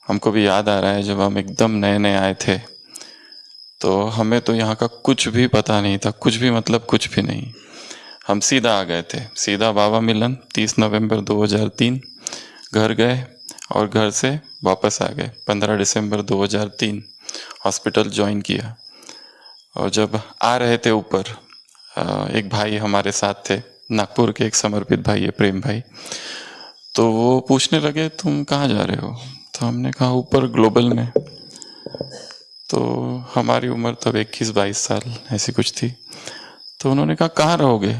हमको भी याद आ रहा है जब हम एकदम नए नए आए थे तो हमें तो यहाँ का कुछ भी पता नहीं था, कुछ भी मतलब कुछ भी नहीं। हम सीधा आ गए थे, सीधा बाबा मिलन 30 नवंबर 2003 घर गए और घर से वापस आ गए 15 दिसंबर 2003 हॉस्पिटल ज्वाइन किया। और जब आ रहे थे ऊपर एक भाई हमारे साथ थे, नागपुर के एक समर्पित भाई है, प्रेम भाई। तो वो पूछने लगे तुम कहाँ जा रहे हो, तो हमने कहा ऊपर ग्लोबल में। तो हमारी उम्र तब 21-22 साल ऐसी कुछ थी। तो उन्होंने कहा कहाँ रहोगे।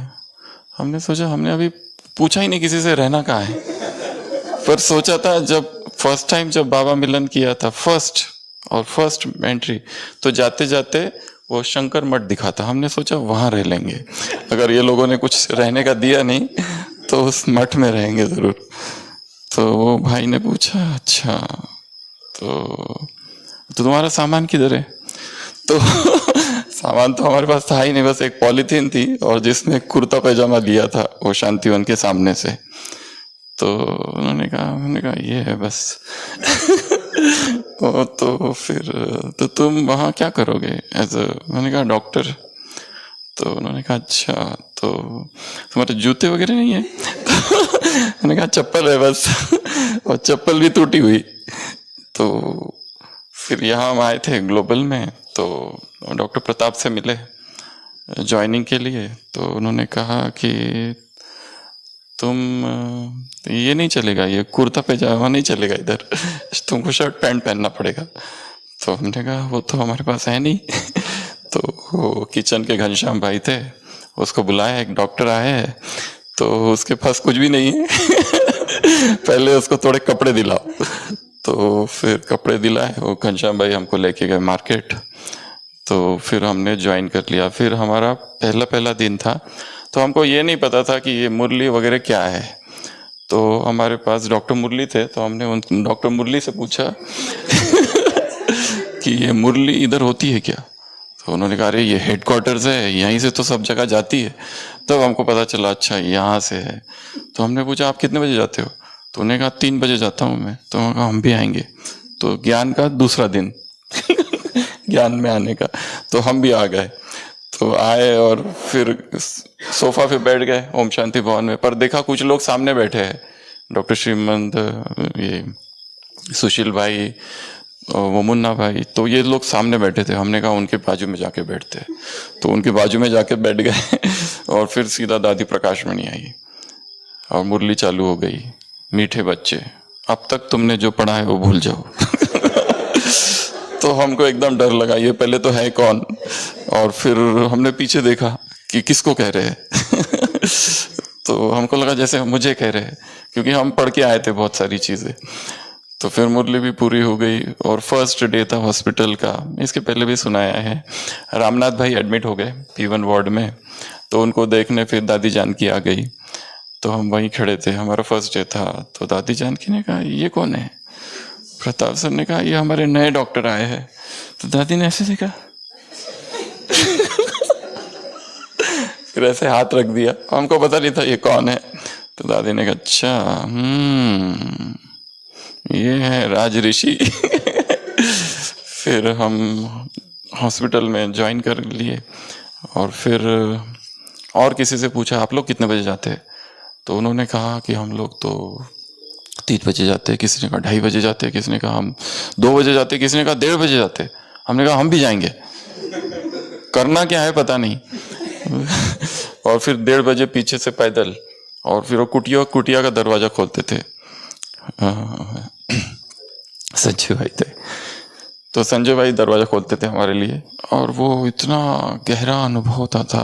हमने सोचा, हमने अभी पूछा ही नहीं किसी से रहना कहाँ है, पर सोचा था जब फर्स्ट टाइम जब बाबा मिलन किया था फर्स्ट एंट्री, तो जाते जाते वो शंकर मठ दिखा था। हमने सोचा वहां रह लेंगे, अगर ये लोगों ने कुछ रहने का दिया नहीं तो उस मठ में रहेंगे जरूर। तो वो भाई ने पूछा अच्छा तो तुम्हारा सामान किधर है। तो सामान तो हमारे पास था ही नहीं, बस एक पॉलीथीन थी और जिसमें कुर्ता पैजामा लिया था वो शांतिवन के सामने से। तो उन्होंने कहा, हमने कहा ये है बस। तो फिर तो तुम वहाँ क्या करोगे एज अ, मैंने कहा डॉक्टर। तो उन्होंने कहा अच्छा, तो तुम्हारे जूते वगैरह नहीं है। तो मैंने कहा चप्पल है बस। और चप्पल भी टूटी हुई। तो फिर यहाँ हम आए थे ग्लोबल में, तो डॉक्टर प्रताप से मिले ज्वाइनिंग के लिए। तो उन्होंने कहा कि तुम ये नहीं चलेगा, ये कुर्ता पैजामा नहीं चलेगा इधर, तुमको शर्ट पैंट पहनना पड़ेगा। तो हमने कहा वो तो हमारे पास है नहीं। तो वो किचन के घनश्याम भाई थे, उसको बुलाया, एक डॉक्टर आए हैं, तो उसके पास कुछ भी नहीं है। पहले उसको थोड़े कपड़े दिलाओ। तो फिर कपड़े दिलाए, वो घनश्याम भाई हमको लेके गए मार्केट। तो फिर हमने ज्वाइन कर लिया। फिर हमारा पहला पहला दिन था, तो हमको ये नहीं पता था कि ये मुरली वगैरह क्या है। तो हमारे पास डॉक्टर मुरली थे, तो हमने उन डॉक्टर मुरली से पूछा कि ये मुरली इधर होती है क्या। तो उन्होंने कहा अरे ये हेडक्वार्टर्स है, यहीं से तो सब जगह जाती है। तब हमको पता चला अच्छा यहाँ से है। तो हमने पूछा आप कितने बजे जाते हो। तो उन्होंने कहा 3 बजे जाता हूँ मैं। तो उन्होंने कहा हम भी आएंगे। तो ज्ञान का दूसरा दिन ज्ञान में आने का, तो हम भी आ गए। तो आए और फिर सोफा पे बैठ गए ओम शांति भवन में, पर देखा कुछ लोग सामने बैठे हैं, डॉक्टर श्रीमंत, ये सुशील भाई और वो मुन्ना भाई, तो ये लोग सामने बैठे थे। हमने कहा उनके बाजू में जाके बैठते, तो उनके बाजू में जाके बैठ गए। और फिर सीधा दादी प्रकाशमणि आई और मुरली चालू हो गई, मीठे बच्चे अब तक तुमने जो पढ़ा है वो भूल जाओ। तो हमको एकदम डर लगा, ये पहले तो है कौन। और फिर हमने पीछे देखा कि किसको कह रहे हैं। तो हमको लगा जैसे मुझे कह रहे हैं, क्योंकि हम पढ़ के आए थे बहुत सारी चीजें। तो फिर मुरली भी पूरी हो गई और फर्स्ट डे था हॉस्पिटल का। इसके पहले भी सुनाया है, रामनाथ भाई एडमिट हो गए P1 वार्ड में। तो उनको देखने फिर दादी जानकी आ गई, तो हम वहीं खड़े थे, हमारा फर्स्ट डे था। तो दादी जानकी ने कहा ये कौन है। प्रताप सर ने कहा ये हमारे नए डॉक्टर आए हैं। तो दादी ने ऐसे देखा, फिर ऐसे हाथ रख दिया, हमको पता नहीं था ये कौन है। तो दादी ने कहा अच्छा ये है राज ऋषि। फिर हम हॉस्पिटल में ज्वाइन कर लिए। और फिर और किसी से पूछा आप लोग कितने बजे जाते हैं। तो उन्होंने कहा कि हम लोग तो 3 बजे जाते हैं, किसी ने कहा 2:30 बजे जाते हैं, किसी ने कहा हम 2 बजे जाते हैं, किसी ने कहा 1:30 बजे जाते हैं। हमने कहा हम भी जाएंगे, करना क्या है पता नहीं। और फिर 1:30 बजे पीछे से पैदल, और फिर वो कुटिया कुटिया का दरवाजा खोलते थे। संजय भाई थे, तो संजय भाई दरवाजा खोलते थे हमारे लिए। और वो इतना गहरा अनुभव होता था।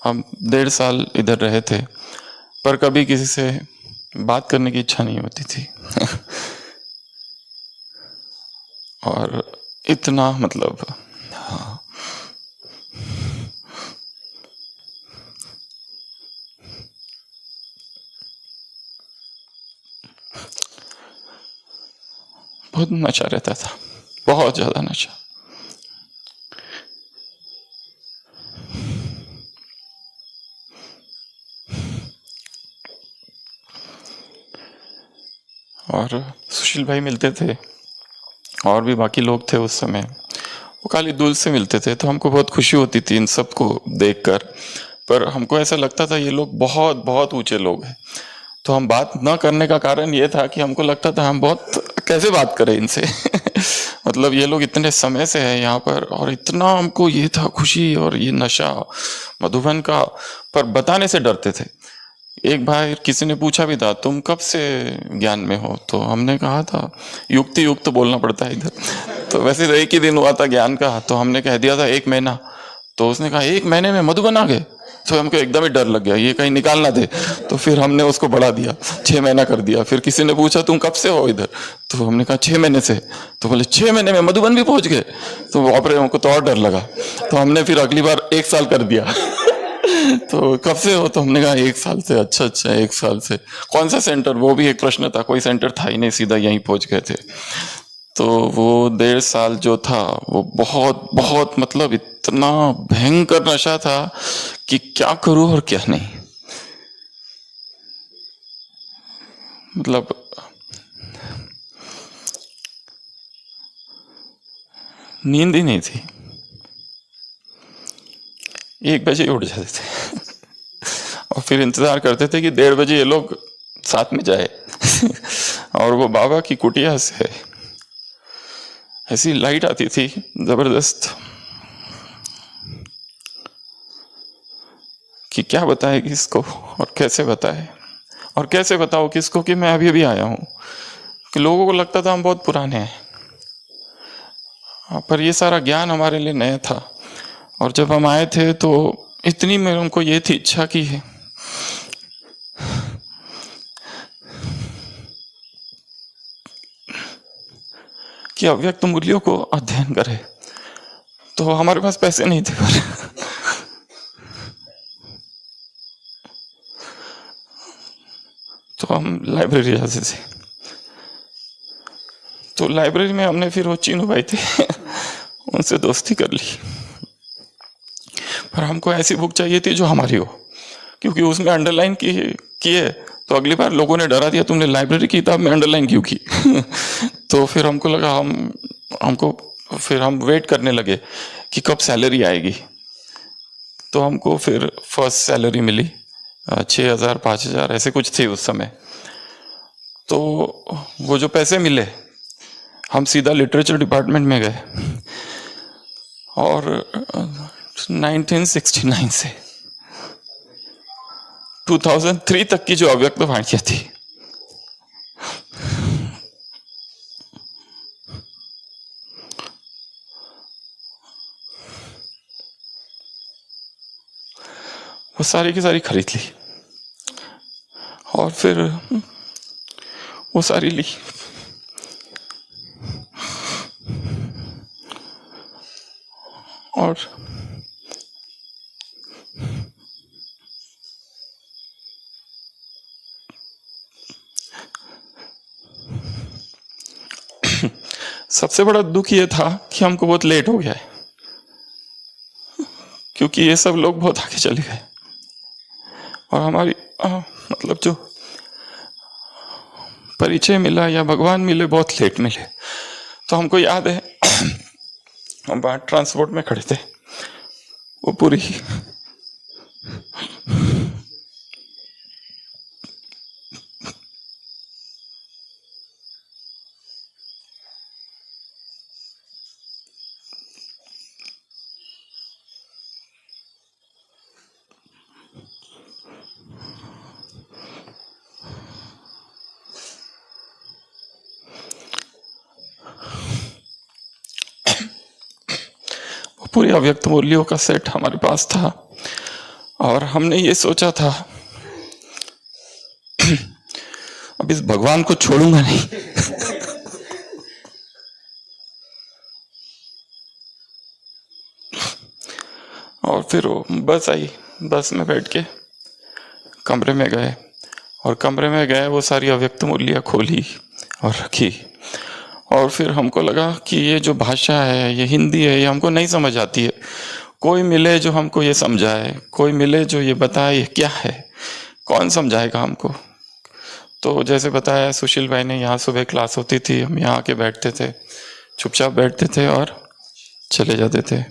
हम 1.5 साल इधर रहे थे, पर कभी किसी से बात करने की इच्छा नहीं होती थी। और इतना मतलब हाँ, बहुत नशा रहता था, बहुत ज्यादा नशा। और सुशील भाई मिलते थे, और भी बाकी लोग थे उस समय, वो खाली दूर से मिलते थे, तो हमको बहुत खुशी होती थी इन सबको देखकर। पर हमको ऐसा लगता था ये लोग बहुत बहुत ऊंचे लोग हैं, तो हम बात न करने का कारण ये था कि हमको लगता था हम बहुत कैसे बात करें इनसे मतलब ये लोग इतने समय से है यहाँ पर, और इतना हमको ये था खुशी और ये नशा मधुबन का, पर बताने से डरते थे। एक बार किसी ने पूछा भी था तुम कब से ज्ञान में हो, तो हमने कहा था युक्ति युक्त बोलना पड़ता है इधर तो वैसे तो एक ही दिन हुआ था ज्ञान का, तो हमने कह दिया था 1 महीना। तो उसने कहा 1 महीने में मधुबन आ गए, तो हमको एकदम ही डर लग गया ये कहीं निकाल ना दे, तो फिर हमने उसको बढ़ा दिया 6 महीना कर दिया। फिर किसी ने पूछा तुम कब से हो इधर, तो हमने कहा 6 महीने से, तो बोले 6 महीने में मधुबन भी पहुंच गए, तो ऑपरेटर हमको तो और डर लगा, तो हमने फिर अगली बार 1 साल कर दिया तो कब से हो, तो हमने कहा 1 साल से। अच्छा अच्छा 1 साल से, कौन सा सेंटर, वो भी एक प्रश्न था, कोई सेंटर था ही नहीं, सीधा यहीं पहुंच गए थे। तो वो 1.5 साल जो था वो बहुत बहुत मतलब इतना भयंकर नशा था कि क्या करूं और क्या नहीं, मतलब नींद ही नहीं थी। 1 बजे उठ जाते थे और फिर इंतजार करते थे कि 1:30 बजे ये लोग साथ में जाए और वो बाबा की कुटिया से ऐसी लाइट आती थी जबरदस्त कि क्या बताए किसको और कैसे बताए, और कैसे बताओ किसको कि मैं अभी अभी आया हूं, कि लोगों को लगता था हम बहुत पुराने हैं, पर ये सारा ज्ञान हमारे लिए नया था। और जब हम आए थे तो इतनी मेरे उनको ये थी इच्छा कि अव्यक्त मूल्यों को अध्ययन करें, तो हमारे पास पैसे नहीं थे पर तो हम लाइब्रेरी जाते थे। तो लाइब्रेरी में हमने फिर वो चीनू भाई थे उनसे दोस्ती कर ली, पर हमको ऐसी बुक चाहिए थी जो हमारी हो, क्योंकि उसमें अंडरलाइन किए तो अगली बार लोगों ने डरा दिया तुमने लाइब्रेरी की किताब में अंडरलाइन क्यों की तो फिर हमको लगा फिर हम वेट करने लगे कि कब सैलरी आएगी। तो हमको फिर फर्स्ट सैलरी मिली 6,000 5,000 ऐसे कुछ थी उस समय। तो वो जो पैसे मिले हम सीधा लिटरेचर डिपार्टमेंट में गए, और 1969 से 2003 तक की जो अव्यक्त वाणियां थी वो सारी की सारी खरीद ली, और फिर वो सारी ली और सबसे बड़ा दुख ये था कि हमको बहुत लेट हो गया है, क्योंकि ये सब लोग बहुत आगे चले गए और हमारी मतलब जो परिचय मिला या भगवान मिले बहुत लेट मिले। तो हमको याद है हम बाहर ट्रांसपोर्ट में खड़े थे, वो पूरी पूरी अव्यक्त मूल्यों का सेट हमारे पास था, और हमने ये सोचा था अब इस भगवान को छोड़ूंगा नहीं और फिर वो बस आई, बस में बैठ के कमरे में गए, और कमरे में गए वो सारी अव्यक्त मूल्य खोली और रखी। और फिर हमको लगा कि ये जो भाषा है ये हिंदी है, ये हमको नहीं समझ आती है, कोई मिले जो हमको ये समझाए, कोई मिले जो ये बताए ये क्या है, कौन समझाएगा हमको। तो जैसे बताया सुशील भाई ने, यहाँ सुबह क्लास होती थी, हम यहाँ आके बैठते थे, चुपचाप बैठते थे और चले जाते थे।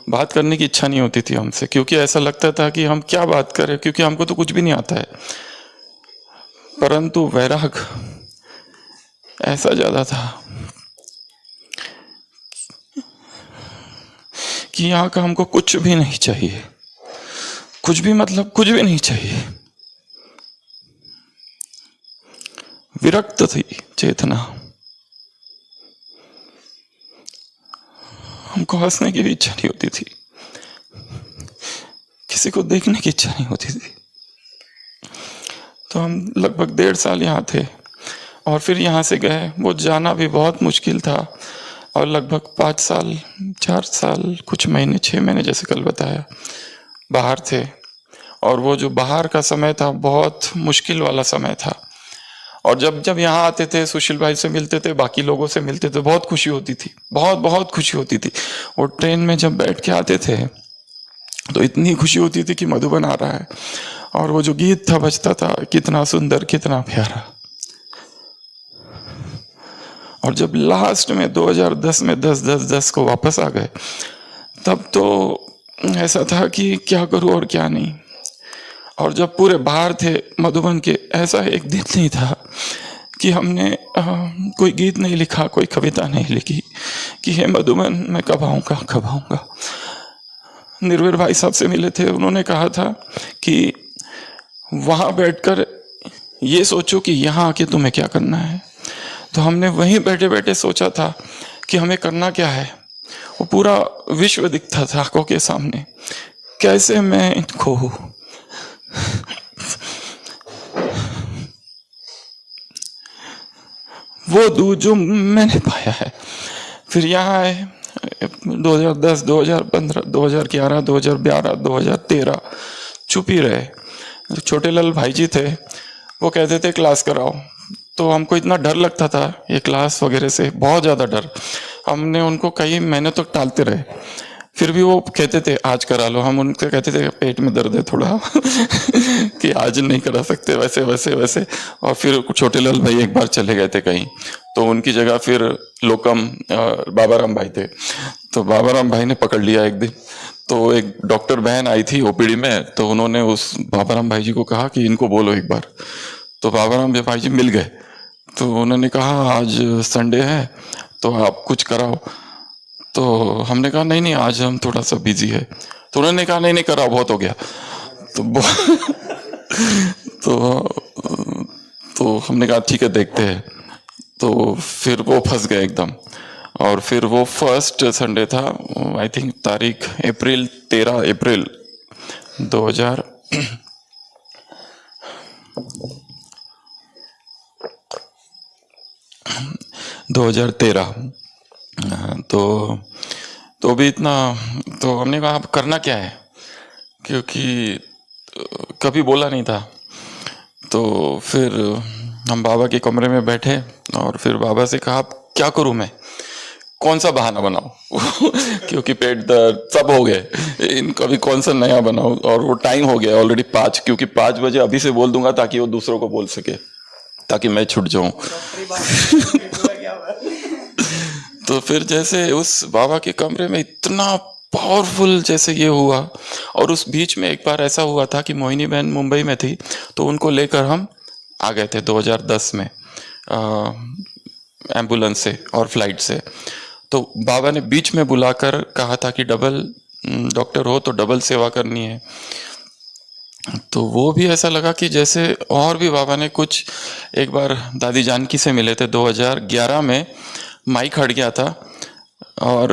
बात करने की इच्छा नहीं होती थी हमसे, क्योंकि ऐसा लगता था कि हम क्या बात करें, क्योंकि हमको तो कुछ भी नहीं आता है। परंतु वैराग ऐसा ज्यादा था कि यहाँ का हमको कुछ भी नहीं चाहिए, कुछ भी मतलब कुछ भी नहीं चाहिए। विरक्त थी चेतना। हमको हंसने की भी इच्छा नहीं होती थी, किसी को देखने की इच्छा नहीं होती थी। तो हम लगभग 1.5 साल यहाँ थे और फिर यहाँ से गए। वो जाना भी बहुत मुश्किल था और लगभग 5 साल 4 साल कुछ महीने 6 महीने जैसे कल बताया बाहर थे। और वो जो बाहर का समय था बहुत मुश्किल वाला समय था। और जब जब यहाँ आते थे, सुशील भाई से मिलते थे, बाकी लोगों से मिलते थे, बहुत खुशी होती थी, बहुत बहुत खुशी होती थी। और ट्रेन में जब बैठ के आते थे तो इतनी खुशी होती थी कि मधुबन आ रहा है। और वो जो गीत था बजता था, कितना सुंदर कितना प्यारा। और जब लास्ट में 2010 में 10-10-10 को वापस आ गए, तब तो ऐसा था कि क्या करूं और क्या नहीं। और जब पूरे बाहर थे मधुबन के, ऐसा एक दिन नहीं था कि हमने कोई गीत नहीं लिखा, कोई कविता नहीं लिखी कि हे मधुबन मैं कब आऊँगा कब आऊँगा। निर्भर भाई साहब से मिले थे, उन्होंने कहा था कि वहाँ बैठकर ये सोचो कि यहाँ आके तुम्हें क्या करना है। तो हमने वहीं बैठे बैठे सोचा था कि हमें करना क्या है। वो पूरा विश्व दिखता था आंखों के सामने, कैसे मैं इनको वो दूध जो मैंने पाया है। फिर यहाँ आए 2010, 2015, 2011, 2012, 2013 चुप ही रहे। छोटे लाल भाई जी थे, वो कहते थे क्लास कराओ। तो हमको इतना डर लगता था ये क्लास वगैरह से, बहुत ज़्यादा डर। हमने उनको कई महीने तक टालते रहे, फिर भी वो कहते थे आज करा लो। हम उनसे कहते थे पेट में दर्द है थोड़ा कि आज नहीं करा सकते, वैसे वैसे वैसे। और फिर छोटे लाल भाई एक बार चले गए थे कहीं, तो उनकी जगह फिर लोकम बाबाराम भाई थे। तो बाबाराम भाई ने पकड़ लिया एक दिन। तो एक डॉक्टर बहन आई थी ओपीडी में, तो उन्होंने उस बाबाराम भाई जी को कहा कि इनको बोलो एक बार। तो बाबाराम भाई जी मिल गए। तो उन्होंने कहा आज संडे है तो आप कुछ कराओ। तो हमने कहा नहीं नहीं आज हम थोड़ा सा बिजी है। तो उन्होंने कहा नहीं नहीं कराओ, बहुत हो गया। तो तो तो हमने कहा ठीक है देखते हैं। तो फिर वो फंस गए एकदम। और फिर वो फर्स्ट संडे था, आई थिंक तारीख 13 अप्रैल 2000 2013। तो भी इतना, तो हमने कहा अब करना क्या है, क्योंकि कभी बोला नहीं था। तो फिर हम बाबा के कमरे में बैठे और फिर बाबा से कहा अब क्या करूं मैं, कौन सा बहाना बनाऊं क्योंकि पेट दर्द सब हो गए, इनका भी कौन सा नया बनाऊं। और वो टाइम हो गया ऑलरेडी 5, क्योंकि 5 बजे अभी से बोल दूंगा ताकि वो दूसरों को बोल सके, ताकि मैं छूट जाऊं तो फिर जैसे उस बाबा के कमरे में इतना पावरफुल जैसे ये हुआ। और उस बीच में एक बार ऐसा हुआ था कि मोहिनी बहन मुंबई में थी, तो उनको लेकर हम आ गए थे 2010 में एम्बुलेंस से और फ्लाइट से। तो बाबा ने बीच में बुलाकर कहा था कि डबल डॉक्टर हो तो डबल सेवा करनी है। तो वो भी ऐसा लगा कि जैसे, और भी बाबा ने कुछ, एक बार दादी जानकी से मिले थे 2011 में, माइक हट गया था और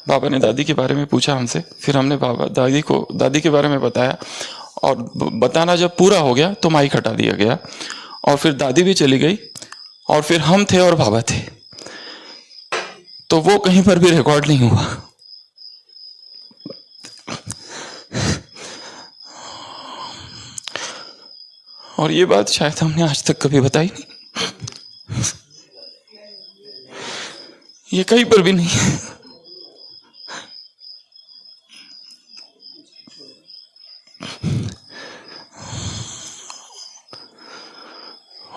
बाबा ने दादी के बारे में पूछा हमसे। फिर हमने दादी के बारे में बताया और बताना जब पूरा हो गया तो माइक हटा दिया गया और फिर दादी भी चली गई और फिर हम थे और बाबा थे। तो वो कहीं पर भी रिकॉर्ड नहीं हुआ। और ये बात शायद हमने आज तक कभी बताई नहीं, ये कहीं पर भी नहीं है।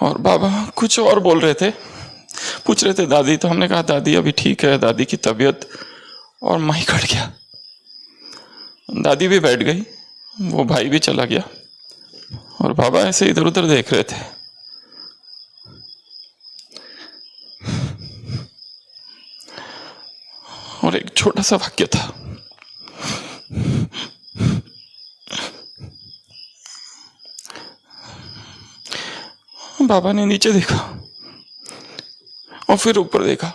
और बाबा कुछ और बोल रहे थे, पूछ रहे थे दादी। तो हमने कहा दादी अभी ठीक है, दादी की तबीयत, और माइक कट गया। दादी भी बैठ गई, वो भाई भी चला गया, और बाबा ऐसे इधर उधर देख रहे थे। और एक छोटा सा वाक्य था, बाबा ने नीचे देखा और फिर ऊपर देखा,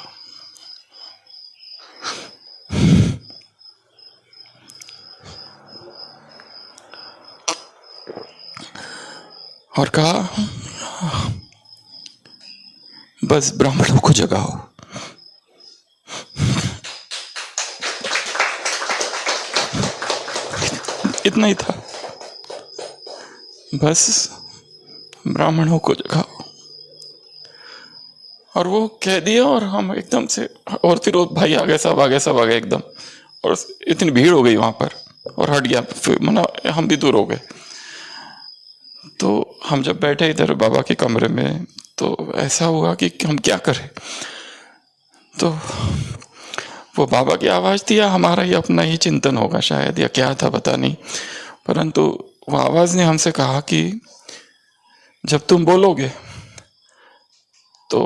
और कहा बस ब्राह्मणों को जगाओ। इतना ही था, बस ब्राह्मणों को जगाओ। और वो कह दिया, और हम एकदम से, और फिर वो भाई आ गए, सब आ गए, सब आ गए एकदम, और इतनी भीड़ हो गई वहां पर, और हट गया, फिर मना हम भी दूर हो गए। तो हम जब बैठे इधर बाबा के कमरे में, तो ऐसा हुआ कि हम क्या करें। तो वो बाबा की आवाज़ थी, या हमारा ही अपना ही चिंतन होगा शायद, या क्या था पता नहीं, परंतु वो आवाज़ ने हमसे कहा कि जब तुम बोलोगे तो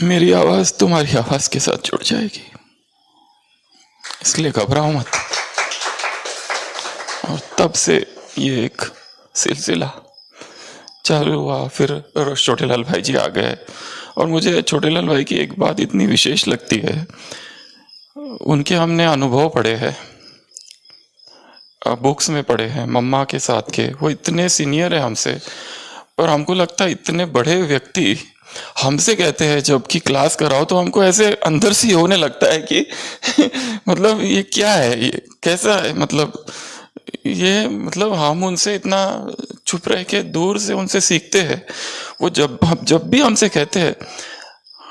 मेरी आवाज़ तुम्हारी आवाज़ के साथ जुड़ जाएगी, इसलिए घबराओ मत। और तब से ये एक सिलसिला चालू हुआ। फिर छोटेलाल भाई जी आ गए, और मुझे छोटेलाल भाई की एक बात इतनी विशेष लगती है, उनके हमने अनुभव पढ़े हैं, बुक्स में पढ़े हैं, मम्मा के साथ के। वो इतने सीनियर है हमसे, पर हमको लगता है इतने बड़े व्यक्ति हमसे कहते हैं जबकि क्लास कराओ, तो हमको ऐसे अंदर से होने लगता है कि मतलब ये क्या है, ये कैसा है, मतलब ये, मतलब हम उनसे इतना चुप रह के दूर से उनसे सीखते हैं। वो जब भी हमसे कहते हैं,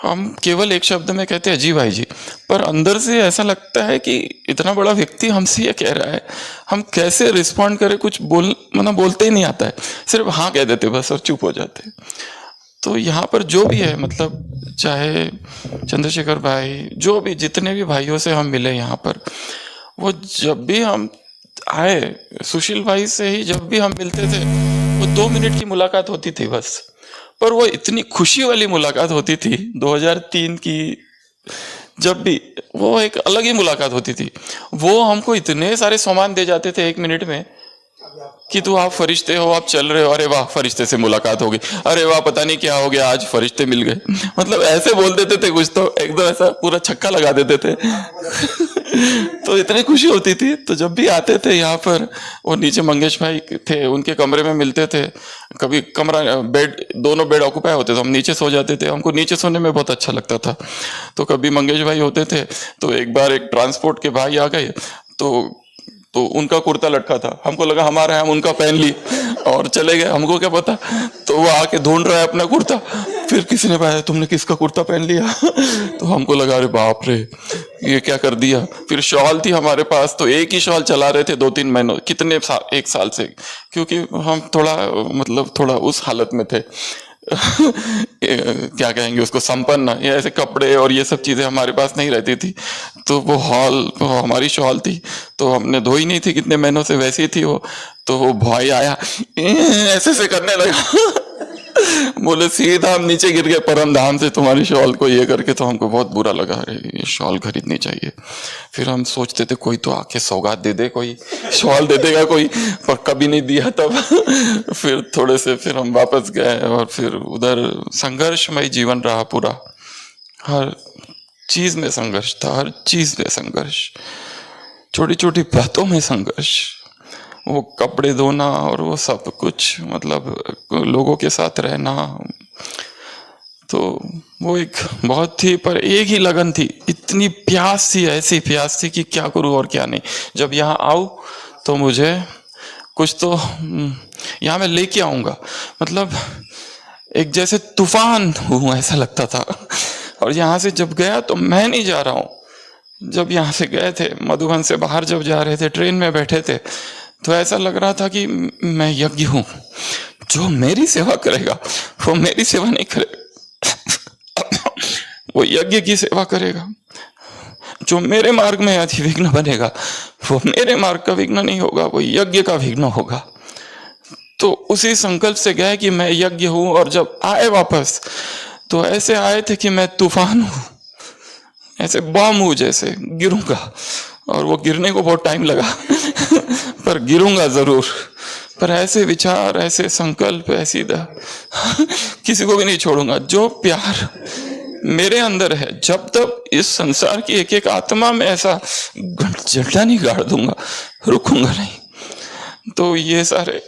हम केवल एक शब्द में कहते हैं जी भाई जी, पर अंदर से ऐसा लगता है कि इतना बड़ा व्यक्ति हमसे ये कह रहा है, हम कैसे रिस्पॉन्ड करें, कुछ बोलते ही नहीं आता है, सिर्फ हाँ कह देते बस और चुप हो जाते। तो यहाँ पर जो भी है, मतलब चाहे चंद्रशेखर भाई, जो भी जितने भी भाइयों से हम मिले यहाँ पर, वो जब भी हम आए, सुशील भाई से ही जब भी हम मिलते थे, वो 2 मिनट की मुलाकात होती थी बस, पर वो इतनी खुशी वाली मुलाकात होती थी। 2003 की जब भी, वो एक अलग ही मुलाकात होती थी। वो हमको इतने सारे सामान दे जाते थे 1 मिनट में कि तू आप फरिश्ते हो, आप चल रहे हो, अरे वाह फरिश्ते से मुलाकात हो गई, अरे वाह पता नहीं क्या हो गया, आज फरिश्ते मिल गए। मतलब ऐसे बोल देते थे कुछ, तो एकदम ऐसा पूरा छक्का लगा देते थे। तो इतनी खुशी होती थी। तो जब भी आते थे यहाँ पर, और नीचे मंगेश भाई थे, उनके कमरे में मिलते थे। कभी कमरा बेड, दोनों बेड ऑक्यूपाई होते थे, हम नीचे सो जाते थे, हमको नीचे सोने में बहुत अच्छा लगता था। तो कभी मंगेश भाई होते थे, तो एक बार एक ट्रांसपोर्ट के भाई आ गए, तो उनका कुर्ता लटका था, हमको लगा हमारा है, हम उनका पहन ली और चले गए, हमको क्या पता। तो वो आके ढूंढ रहा है अपना कुर्ता, फिर किसी ने बताया तुमने किसका कुर्ता पहन लिया। तो हमको लगा अरे बाप रे ये क्या कर दिया। फिर शॉल थी हमारे पास, तो एक ही शॉल चला रहे थे 2-3 महीनों, कितने साल, 1 साल से, क्योंकि हम थोड़ा मतलब थोड़ा उस हालत में थे। क्या कहेंगे उसको, संपन्न, ये ऐसे कपड़े और ये सब चीजें हमारे पास नहीं रहती थी। तो वो हमारी शॉल थी, तो हमने धोई नहीं थी कितने महीनों से, वैसी थी वो। तो वो भाई आया, ऐसे ऐसे करने लगा। बोले सीधा हम नीचे गिर गए परम धाम से तुम्हारी शॉल को ये करके। तो हमको बहुत बुरा लगा, अरे ये शॉल खरीदनी चाहिए। फिर हम सोचते थे कोई तो आके सौगात दे दे, कोई शॉल दे देगा कोई, पर कभी नहीं दिया तब। फिर थोड़े से फिर हम वापस गए, और फिर उधर संघर्षमय जीवन रहा पूरा, हर चीज में संघर्ष था, हर चीज में संघर्ष, छोटी छोटी बातों में संघर्ष, वो कपड़े धोना और वो सब कुछ, मतलब लोगों के साथ रहना। तो वो एक बहुत ही, पर एक ही लगन थी, इतनी प्यास थी, ऐसी प्यास थी कि क्या करूं और क्या नहीं। जब यहाँ आऊं तो मुझे कुछ तो यहाँ मैं लेके आऊंगा, मतलब एक जैसे तूफान हूं ऐसा लगता था। और यहाँ से जब गया तो मैं नहीं जा रहा हूँ, जब यहाँ से गए थे मधुबन से बाहर जब जा रहे थे, ट्रेन में बैठे थे, तो ऐसा लग रहा था कि मैं यज्ञ हूं, जो मेरी सेवा करेगा वो मेरी सेवा नहीं करेगा, वो यज्ञ की सेवा करेगा। जो मेरे मार्ग में अति विघ्न बनेगा वो मेरे मार्ग का विघ्न नहीं होगा, वो यज्ञ का विघ्न होगा। तो उसी संकल्प से गए कि मैं यज्ञ हूं, और जब आए वापस तो ऐसे आए थे कि मैं तूफान हूं, ऐसे बम हूं, जैसे गिरूंगा, और वो गिरने को बहुत टाइम लगा पर गिरूंगा जरूर। पर ऐसे विचार, ऐसे संकल्प, ऐसी किसी को भी नहीं छोड़ूंगा। जो प्यार मेरे अंदर है, जब तक इस संसार की एक एक आत्मा में ऐसा जटा नहीं गाड़ दूंगा, रुकूंगा नहीं। तो ये सारे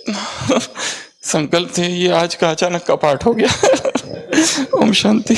संकल्प थे, ये आज का अचानक का पाठ हो गया। ओम शांति।